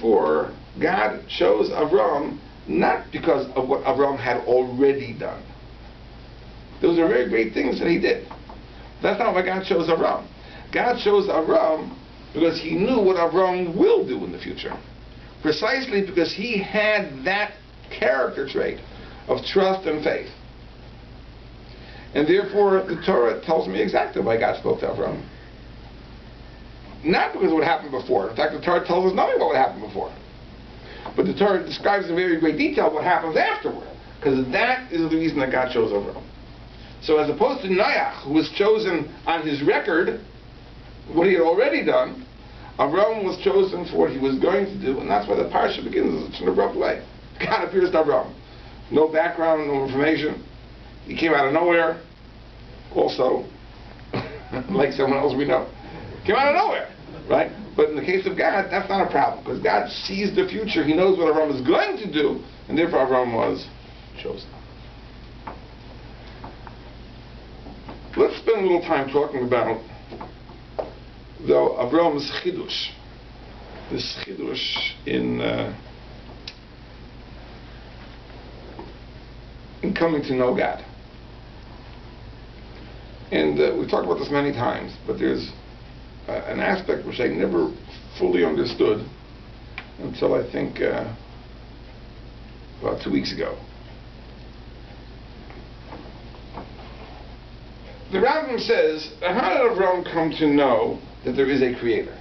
therefore, God chose Avram not because of what Avram had already done. Those are very great things that he did. That's not why God chose Avram. God chose Avram because he knew what Avram will do in the future. Precisely because he had that character trait of trust and faith. And therefore, the Torah tells me exactly why God spoke to Avram. Not because of what happened before. In fact, the Torah tells us nothing about what happened before. But the Torah describes in very great detail what happens afterward. Because that is the reason that God chose Avram. So as opposed to Noach, who was chosen on his record, what he had already done, Avram was chosen for what he was going to do, and that's why the Parsha begins in such an abrupt way. God appears to Avram. No background, no information. He came out of nowhere. Also, like someone else we know, came out of nowhere, right? But in the case of God, that's not a problem, because God sees the future. He knows what Avram is going to do, and therefore Avram was chosen. Let's spend a little time talking about, though, Avram's chidush. This chidush in coming to know God. And we've talked about this many times, but there's an aspect which I never fully understood until I think about 2 weeks ago. The Rabbi says, how did Avram come to know that there is a creator?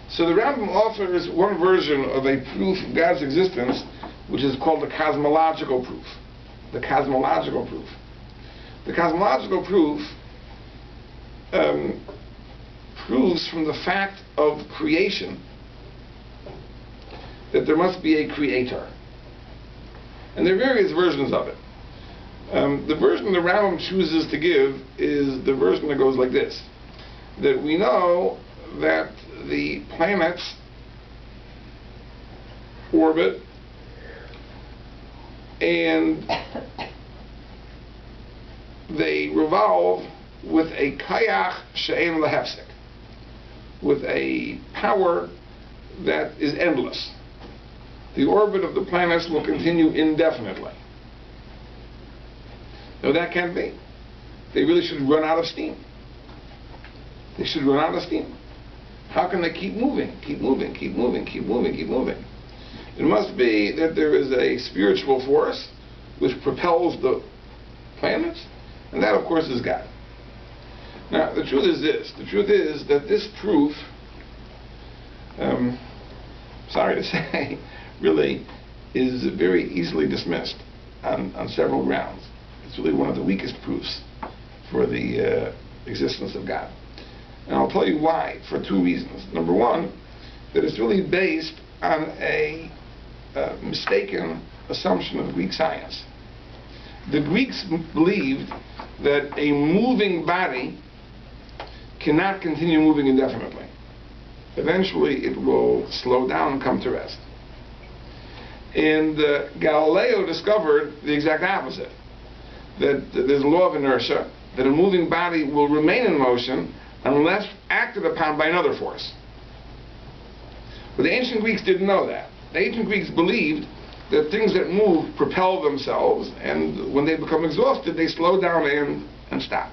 So the Rabbi offers one version of a proof of God's existence, which is called the cosmological proof. The cosmological proof. The cosmological proof proves from the fact of creation that there must be a creator. And there are various versions of it. The version the Rambam chooses to give is the version that goes like this: that we know that the planets orbit and they revolve with a kayach she'en lehefsek, with a power that is endless. The orbit of the planets will continue indefinitely. No, that can't be. They really should run out of steam. They should run out of steam. How can they keep moving, keep moving, keep moving, keep moving, keep moving? It must be that there is a spiritual force which propels the planets, and that, of course, is God. Now, the truth is this. The truth is that this proof, sorry to say, really is very easily dismissed on several grounds. It's really one of the weakest proofs for the existence of God. And I'll tell you why, for two reasons. Number one, that it's really based on a mistaken assumption of Greek science. The Greeks believed that a moving body cannot continue moving indefinitely. Eventually it will slow down and come to rest. And Galileo discovered the exact opposite. That there's a law of inertia, that a moving body will remain in motion unless acted upon by another force. But the ancient Greeks didn't know that. The ancient Greeks believed that things that move propel themselves, and when they become exhausted, they slow down and stop.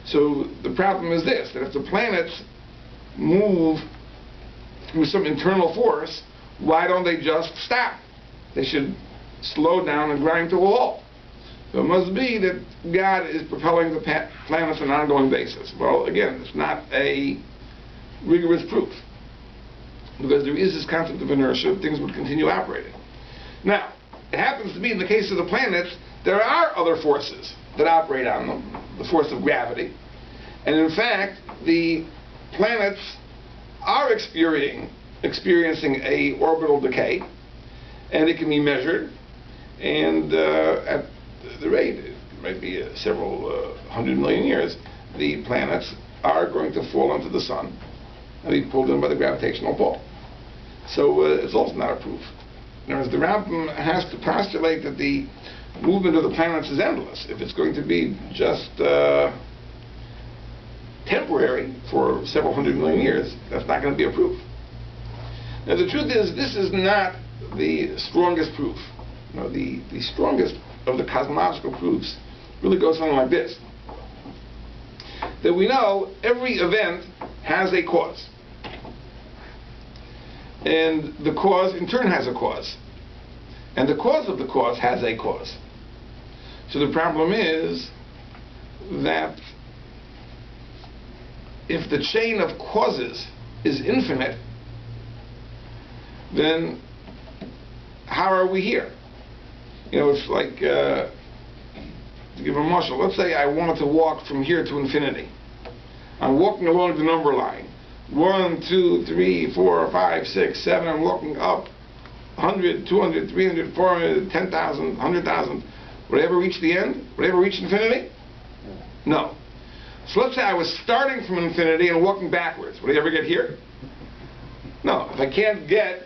So the problem is this, that if the planets move through some internal force, why don't they just stop? They should slow down and grind to a halt. So it must be that God is propelling the planets on an ongoing basis. Well, again, it's not a rigorous proof, because there is this concept of inertia. Things would continue operating. Now, it happens to be in the case of the planets, there are other forces that operate on them, the force of gravity. And in fact, the planets are experiencing a orbital decay, and it can be measured. And at the rate, it might be several 100 million years, the planets are going to fall onto the sun and be pulled in by the gravitational pull. So it's also not a proof. In other words, the Rambam has to postulate that the movement of the planets is endless. If it's going to be just temporary for several 100 million years, that's not going to be a proof. Now the truth is, this is not the strongest proof. The strongest of the cosmological proofs really goes something like this. That we know every event has a cause. And the cause in turn has a cause. And the cause of the cause has a cause. So the problem is that if the chain of causes is infinite, then how are we here? It's like, to give a marshal, let's say I wanted to walk from here to infinity. I'm walking along the number line. 1, 2, 3, 4, 5, 6, 7. I'm walking up 100, 200, 300, 400, 10,000, 100,000. Would I ever reach the end? Would I ever reach infinity? No. So let's say I was starting from infinity and walking backwards. Would I ever get here? No. If I can't get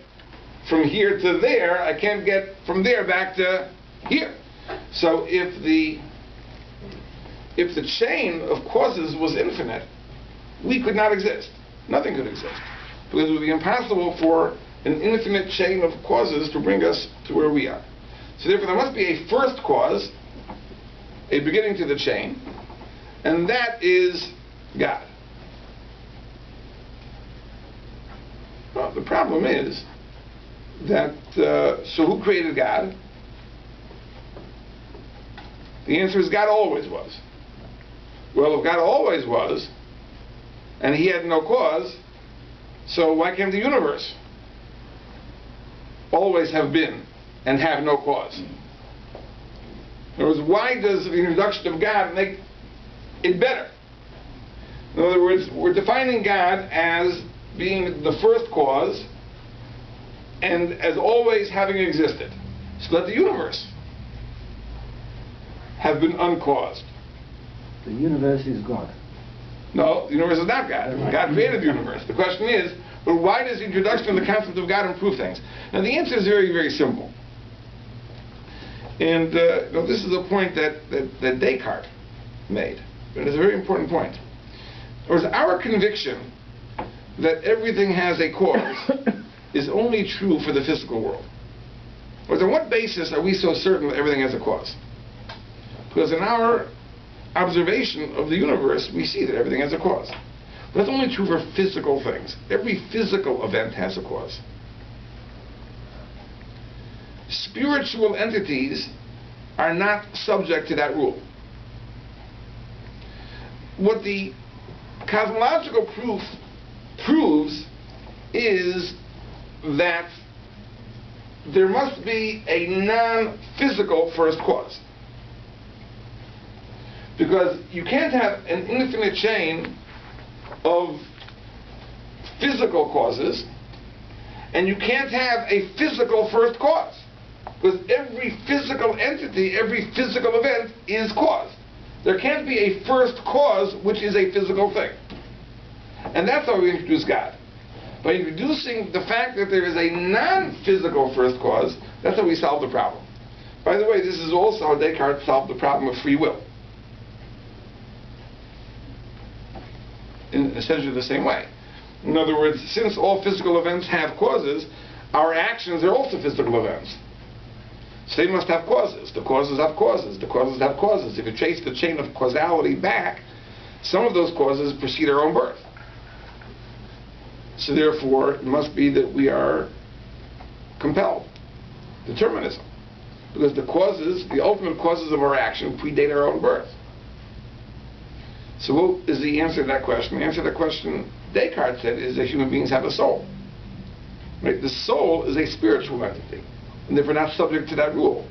from here to there, I can't get from there back to here. So if the chain of causes was infinite, we could not exist. Nothing could exist. Because it would be impossible for an infinite chain of causes to bring us to where we are. So therefore there must be a first cause, a beginning to the chain, and that is God. Well, the problem is that, so who created God? The answer is God always was. Well, if God always was, and he had no cause, so why can't the universe always have been and have no cause? In other words, why does the introduction of God make it better? In other words, we're defining God as being the first cause and as always having existed. So let the universe have been uncaused. The universe is God. No, the universe is not God. God created the universe. The question is, but why does the introduction of the concept of God improve things? Now the answer is very, very simple. And this is a point that Descartes made. But it's a very important point. Or is our conviction that everything has a cause is only true for the physical world? Or on what basis are we so certain that everything has a cause? Because in our observation of the universe, we see that everything has a cause. But that's only true for physical things. Every physical event has a cause. Spiritual entities are not subject to that rule. What the cosmological proof proves is that there must be a non-physical first cause. Because you can't have an infinite chain of physical causes, and you can't have a physical first cause. Because every physical entity, every physical event is caused. There can't be a first cause which is a physical thing. And that's how we introduce God. By introducing the fact that there is a non-physical first cause, that's how we solve the problem. By the way, this is also how Descartes solved the problem of free will. In essentially the same way. In other words, since all physical events have causes, our actions are also physical events. So they must have causes. The causes have causes. The causes have causes. If you trace the chain of causality back, some of those causes precede our own birth. So therefore, it must be that we are compelled. Determinism. Because the causes, the ultimate causes of our action predate our own birth. So what is the answer to that question? The answer to that question, Descartes said, is that human beings have a soul. Right? The soul is a spiritual entity, and therefore not subject to that rule,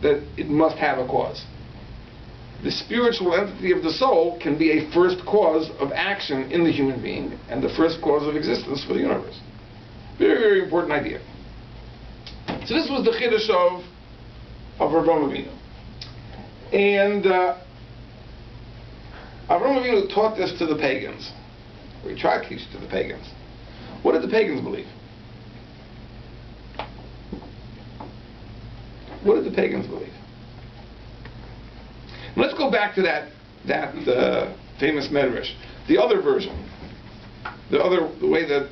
that it must have a cause. The spiritual entity of the soul can be a first cause of action in the human being, and the first cause of existence for the universe. Very, very important idea. So this was the Chiddush of Rabbi Avinu. And Avraham Avinu taught this to the pagans, or he tried to teach it to the pagans. What did the pagans believe? What did the pagans believe? And let's go back to that famous medrash, the other version, the way that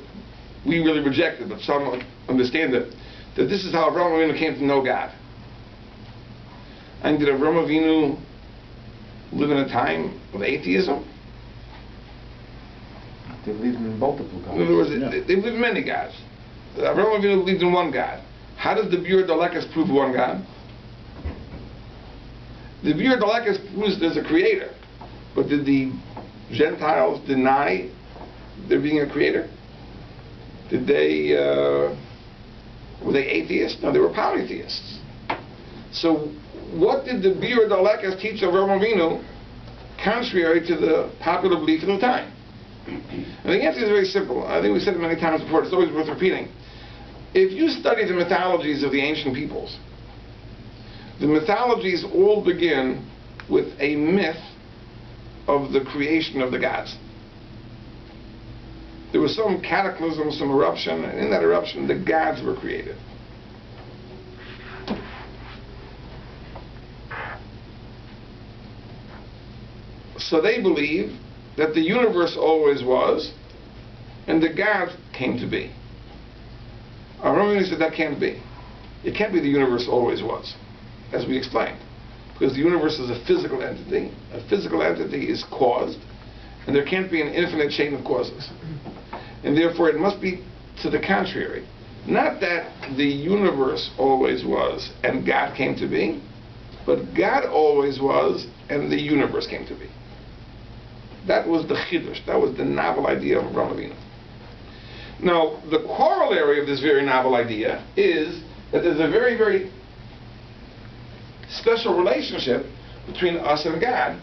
we really reject it, but some understand it, that this is how Avraham Avinu came to know God. And did Avraham Avinu live in a time of atheism? They believed in multiple gods. In other words, they believed in many gods. Avraham Avinu believed in one God. How does the Biur Dalekas prove one God? The Biur Dalekas proves there's a creator. But did the Gentiles deny there being a creator? Did they, were they atheists? No, they were polytheists. So what did the Biur Dalekas teach Avraham Avinu contrary to the popular belief of the time? And the answer is very simple. I think we said it many times before. It's always worth repeating. If you study the mythologies of the ancient peoples, the mythologies all begin with a myth of the creation of the gods. There was some cataclysm, some eruption, and in that eruption the gods were created. So they believe that the universe always was, and the gods came to be. Avraham Avinu said that can't be. It can't be the universe always was, as we explained. Because the universe is a physical entity. A physical entity is caused, and there can't be an infinite chain of causes. And therefore it must be to the contrary. Not that the universe always was and God came to be, but God always was and the universe came to be. That was the chidush. That was the novel idea of Avraham Avinu. Now, the corollary of this very novel idea is that there's a very, very special relationship between us and God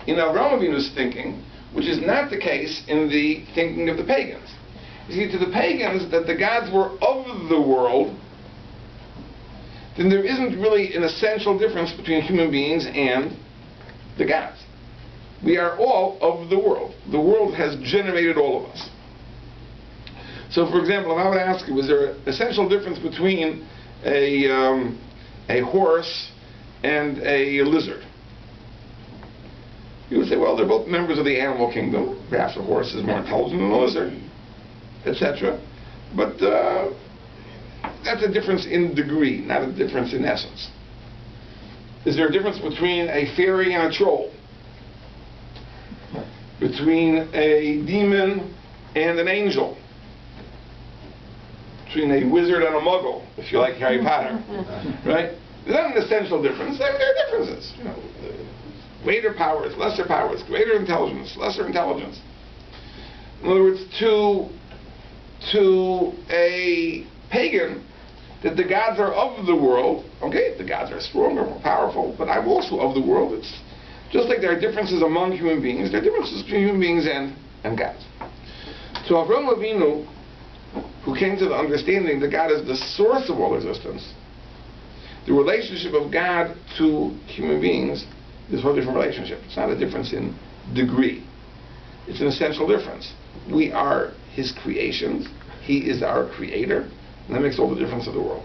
in Avraham Avinu's thinking, which is not the case in the thinking of the pagans. You see, to the pagans, that the gods were of the world, then there isn't really an essential difference between human beings and the gods. We are all of the world. The world has generated all of us. So, for example, if I would ask you, is there an essential difference between a horse and a lizard? You would say, well, they're both members of the animal kingdom. Perhaps a horse is more intelligent than a lizard, etc. But that's a difference in degree, not a difference in essence. Is there a difference between a fairy and a troll? Between a demon and an angel? Between a wizard and a muggle, if you like Harry Potter, right? There's not an essential difference. There are differences. You know, greater powers, lesser powers, greater intelligence, lesser intelligence. In other words, to a pagan, that the gods are of the world. Okay, the gods are stronger, more powerful, but I'm also of the world. It's just like there are differences among human beings. There are differences between human beings and gods. So Avraham Avinu, who came to the understanding that God is the source of all existence, the relationship of God to human beings is a whole different relationship. It's not a difference in degree. It's an essential difference. We are His creations. He is our creator. And that makes all the difference in the world.